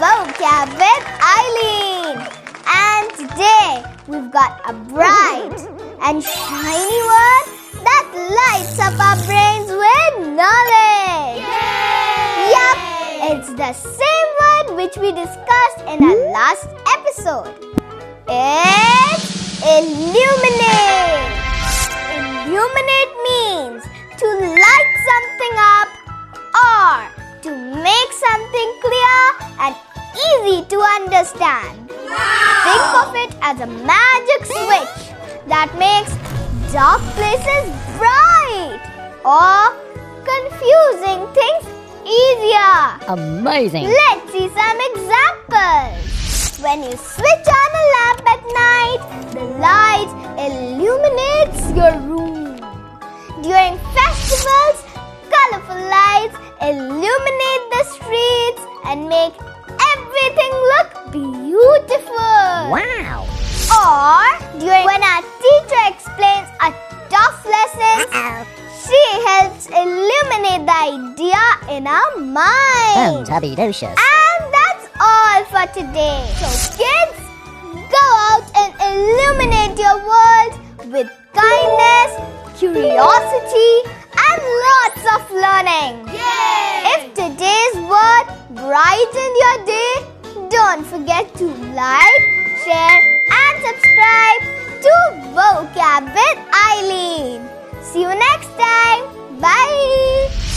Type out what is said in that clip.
Vocab with Aileen. And today we've got a bright and shiny word that lights up our brains with knowledge. Yay! Yup, it's the same word which we discussed in our last episode. It's illuminate. Illuminate means to light something up or to make something clear and easy to understand. Wow! Think of it as a magic switch that makes dark places bright or confusing things easier. Amazing! Let's see some examples. When you switch on a lamp at night, the light illuminates your room. During festivals, colorful lights illuminate the streets and make everything look beautiful. Wow! Or when our teacher explains a tough lesson, she helps illuminate the idea in our mind. Fantabulous. And that's all for today. So kids, go out and illuminate your world with kindness, curiosity, and lots of learning. Yay! If today's word brightened your day, don't forget to like, share, and subscribe to Vocab with Aileen. See you next time. Bye.